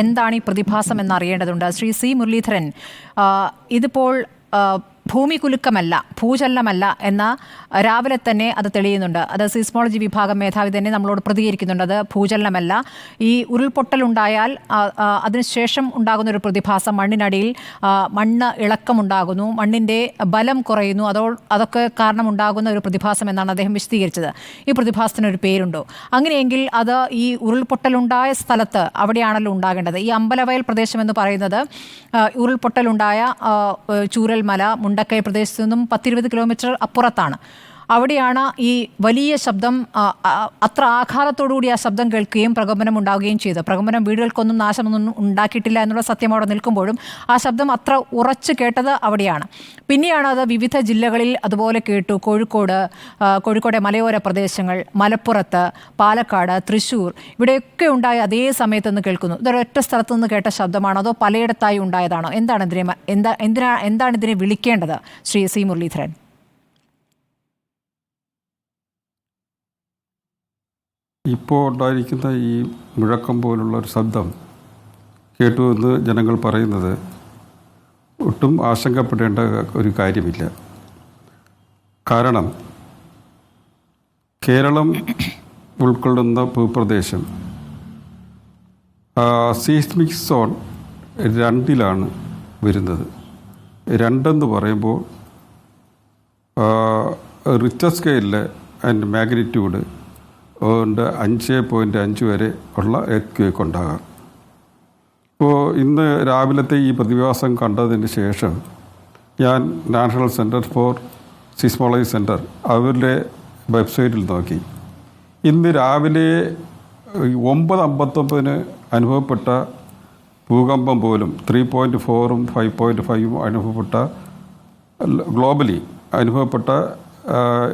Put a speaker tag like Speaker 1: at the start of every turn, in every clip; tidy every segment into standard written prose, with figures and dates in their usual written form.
Speaker 1: എന്താണ് ഈ പ്രതിഭാസം എന്നറിയേണ്ടതുണ്ട്. ശ്രീ സി മുരളീധരൻ, ഇതിപ്പോൾ ഭൂമി കുലുക്കമല്ല, ഭൂചലനമല്ല എന്ന രാവിലെ തന്നെ അത് തെളിയുന്നുണ്ട്. അത് സിസ്മോളജി വിഭാഗം മേധാവി തന്നെ നമ്മളോട് പ്രതികരിക്കുന്നുണ്ട്. അത് ഭൂചലനമല്ല. ഈ ഉരുൾപൊട്ടലുണ്ടായാൽ അതിനുശേഷം ഉണ്ടാകുന്ന ഒരു പ്രതിഭാസം, മണ്ണിനടിയിൽ മണ്ണ് ഇളക്കമുണ്ടാകുന്നു, മണ്ണിൻ്റെ ബലം കുറയുന്നു, അതൊക്കെ കാരണമുണ്ടാകുന്ന ഒരു പ്രതിഭാസം എന്നാണ് അദ്ദേഹം വിശദീകരിച്ചത്. ഈ പ്രതിഭാസത്തിനൊരു പേരുണ്ടോ? അങ്ങനെയെങ്കിൽ അത് ഈ ഉരുൾപൊട്ടലുണ്ടായ സ്ഥലത്ത് അവിടെയാണല്ലോ ഉണ്ടാകേണ്ടത്. ഈ അമ്പലവയൽ പ്രദേശം എന്ന് പറയുന്നത് ഉരുൾപൊട്ടലുണ്ടായ ചൂരൽമല, മുണ്ടക്കൈ പ്രദേശത്തു നിന്നും 10-20 കിലോമീറ്റർ അപ്പുറത്താണ്. അവിടെയാണ് ഈ വലിയ ശബ്ദം, അത്ര ആഘാതത്തോടുകൂടി ആ ശബ്ദം കേൾക്കുകയും പ്രകമ്പനം ഉണ്ടാവുകയും ചെയ്തു. പ്രകമ്പനം വീടുകൾക്കൊന്നും നാശമൊന്നും ഉണ്ടാക്കിയിട്ടില്ല എന്നുള്ള സത്യം അവിടെ നിൽക്കുമ്പോഴും ആ ശബ്ദം അത്ര ഉറച്ചു കേട്ടത് അവിടെയാണ്. പിന്നെയാണ് അത് വിവിധ ജില്ലകളിൽ അതുപോലെ കേട്ടു. കോഴിക്കോട്ടെ മലയോര പ്രദേശങ്ങൾ, മലപ്പുറത്ത്, പാലക്കാട്, തൃശ്ശൂർ, ഇവിടെയൊക്കെ ഉണ്ടായ അതേ സമയത്ത് നിന്ന് കേൾക്കുന്നു. ഇതൊരൊറ്റ സ്ഥലത്തു നിന്ന് കേട്ട ശബ്ദമാണോ അതോ പലയിടത്തായി ഉണ്ടായതാണോ? എന്താണ് ഇതിനെ വിളിക്കേണ്ടത് ശ്രീ സി മുരളീധരൻ?
Speaker 2: ഇപ്പോൾ ഉണ്ടായിരിക്കുന്ന ഈ മുഴക്കം പോലുള്ള ഒരു ശബ്ദം കേട്ടു എന്ന് ജനങ്ങൾ പറയുന്നത് ഒട്ടും ആശങ്കപ്പെടേണ്ട ഒരു കാര്യമില്ല. കാരണം കേരളം ഉൾക്കൊള്ളുന്ന ഭൂപ്രദേശം സീസ്മിക് സോൺ 2-ലാണ് വരുന്നത്. 2 പറയുമ്പോൾ റിക്ടർ സ്കെയിലിൽ അതിൻ്റെ മാഗ്നിറ്റ്യൂഡ് 5.5 വരെ ഉള്ള എർത്ത് ഉണ്ടാകാം. ഇപ്പോൾ ഇന്ന് രാവിലത്തെ ഈ പ്രതിഭാസം കണ്ടതിന് ശേഷം ഞാൻ national centre for seismology centre അവരുടെ വെബ്സൈറ്റിൽ നോക്കി. ഇന്ന് രാവിലെ 9:59 അനുഭവപ്പെട്ട ഭൂകമ്പം പോലും 3.4ഉം 5.5ഉം അനുഭവപ്പെട്ട ഗ്ലോബലി അനുഭവപ്പെട്ട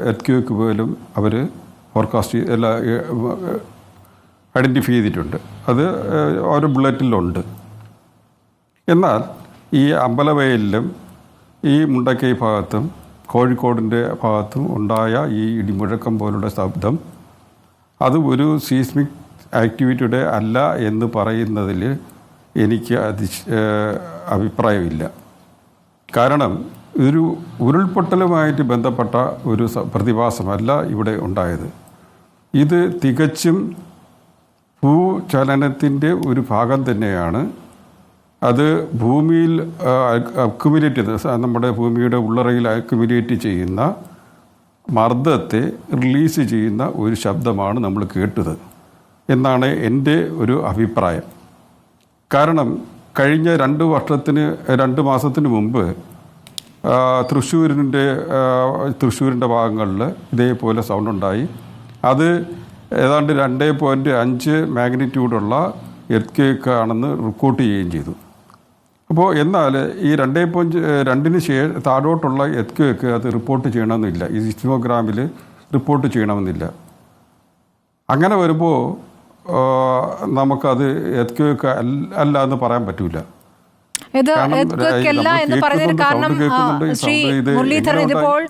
Speaker 2: എർത്ത് പോലും അവർ ഫോർകാസ്റ്റ് ഐഡൻറ്റിഫൈ ചെയ്തിട്ടുണ്ട്. അത് ഓരോ ബുള്ളറ്റിലുണ്ട്. എന്നാൽ ഈ അമ്പലവയലിലും ഈ മുണ്ടക്കൈ ഭാഗത്തും കോഴിക്കോടിൻ്റെ ഭാഗത്തും ഉണ്ടായ ഈ ഇടിമുഴക്കം പോലുള്ള ശബ്ദം അത് ഒരു സീസ്മിക് ആക്ടിവിറ്റിയുടെ അല്ല എന്ന് പറയുന്നതിൽ എനിക്ക് അഭിപ്രായമില്ല. കാരണം ഇതൊരു ഉരുൾപൊട്ടലുമായിട്ട് ബന്ധപ്പെട്ട ഒരു പ്രതിഭാസമല്ല ഇവിടെ ഉണ്ടായത്. ഇത് തികച്ചും ഭൂചലനത്തിൻ്റെ ഒരു ഭാഗം തന്നെയാണ്. അത് ഭൂമിയിൽ അക്യുമുലേറ്റ് ചെയ്ത് നമ്മുടെ ഭൂമിയുടെ ഉള്ളറയിൽ അക്യുമുലേറ്റ് ചെയ്യുന്ന മർദ്ദത്തെ റിലീസ് ചെയ്യുന്ന ഒരു ശബ്ദമാണ് നമ്മൾ കേട്ടത് എന്നാണ് എൻ്റെ ഒരു അഭിപ്രായം. കാരണം കഴിഞ്ഞ 2 മാസത്തിന് മുമ്പ് തൃശ്ശൂരിൻ്റെ ഭാഗങ്ങളിൽ ഇതേപോലെ സൗണ്ട് ഉണ്ടായി. അത് ഏതാണ്ട് 2.5 മാഗ്നിറ്റ്യൂഡുള്ള എർത്ത് ആണെന്ന് റിപ്പോർട്ട് ചെയ്യുകയും ചെയ്തു. അപ്പോൾ എന്നാൽ ഈ 2.2 താഴോട്ടുള്ള എർത്ത് അത് റിപ്പോർട്ട് ചെയ്യണമെന്നില്ല, ഈ സിസ്മോഗ്രാമിൽ റിപ്പോർട്ട് ചെയ്യണമെന്നില്ല. അങ്ങനെ വരുമ്പോൾ നമുക്കത് എർത്ത് അല്ല എന്ന് പറയാൻ പറ്റില്ല.
Speaker 1: ഇത് എർത്ത് എന്ന് പറയുന്നതിന് കാരണം ശ്രീ മുരളീധരൻ, ഇതിപ്പോൾ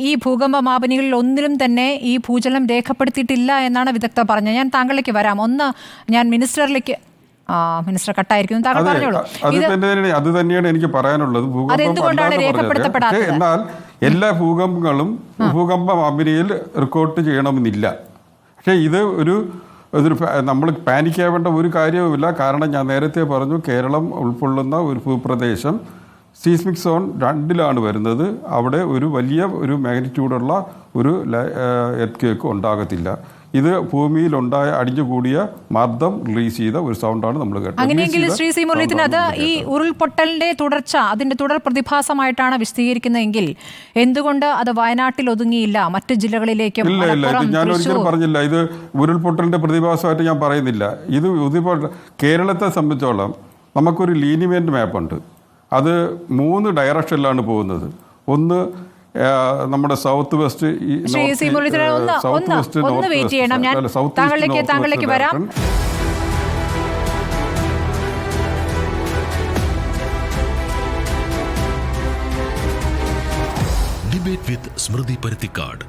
Speaker 1: ഈ ഭൂകമ്പ മാപനികളിൽ ഒന്നിലും തന്നെ ഈ ഭൂചലനം രേഖപ്പെടുത്തിയിട്ടില്ല എന്നാണ് വിദഗ്ധർ പറഞ്ഞത്. ഞാൻ താങ്കളിലേക്ക് വരാം. ഞാൻ മിനിസ്റ്റർ കട്ടായിരിക്കും, താങ്കൾ പറഞ്ഞോളൂ.
Speaker 2: അത് തന്നെയാണ് എനിക്ക് പറയാനുള്ളത്. എന്നാൽ എല്ലാ ഭൂകമ്പങ്ങളും ഭൂകമ്പ മാപനിയിൽ റെക്കോർഡ് ചെയ്യണമെന്നില്ല. പക്ഷേ ഇതൊരു നമ്മൾ പാനിക്കാവേണ്ട ഒരു കാര്യവുമില്ല. കാരണം ഞാൻ നേരത്തെ പറഞ്ഞു, കേരളം ഉൾക്കൊള്ളുന്ന ഒരു ഭൂപ്രദേശം സീസ്മിക് സോൺ 2-ലാണ് വരുന്നത്. അവിടെ ഒരു വലിയ മാഗ്നിറ്റ്യൂഡുള്ള ഒരു എർത്ത് ഉണ്ടാകത്തില്ല. ഇത് ഭൂമിയിലുണ്ടായ അടിഞ്ഞുകൂടിയ മർദ്ദം റിലീസ് ചെയ്ത ഒരു സൗണ്ടാണ് നമ്മൾ കേട്ടത്.
Speaker 1: അങ്ങനെയെങ്കിൽ ശ്രീ സി മുരളീധരൻ, അത് ഈ ഉരുൾപൊട്ടലിന്റെ തുടർച്ച, അതിന്റെ തുടർ പ്രതിഭാസമായിട്ടാണ് വിശദീകരിക്കുന്നതെങ്കിൽ എന്തുകൊണ്ട് അത് വയനാട്ടിൽ ഒതുങ്ങിയില്ല, മറ്റു ജില്ലകളിലേക്കും?
Speaker 2: ഇല്ല, ഞാൻ ഒരിക്കലും പറഞ്ഞില്ല ഇത് ഉരുൾപൊട്ടലിന്റെ പ്രതിഭാസമായിട്ട് ഞാൻ പറയുന്നില്ല. ഇത് കേരളത്തെ സംബന്ധിച്ചോളം നമുക്കൊരു ലീനിമെന്റ് മാപ്പുണ്ട്. അത് 3 ഡയറക്ഷനിലാണ് പോകുന്നത്. ഒന്ന് നമ്മുടെ സൗത്ത് വെസ്റ്റ്,
Speaker 1: താങ്കളിലേക്ക് വരാം.
Speaker 3: ഡിബേറ്റ് വിത്ത് സ്മൃതി പരുത്തിക്കാട്.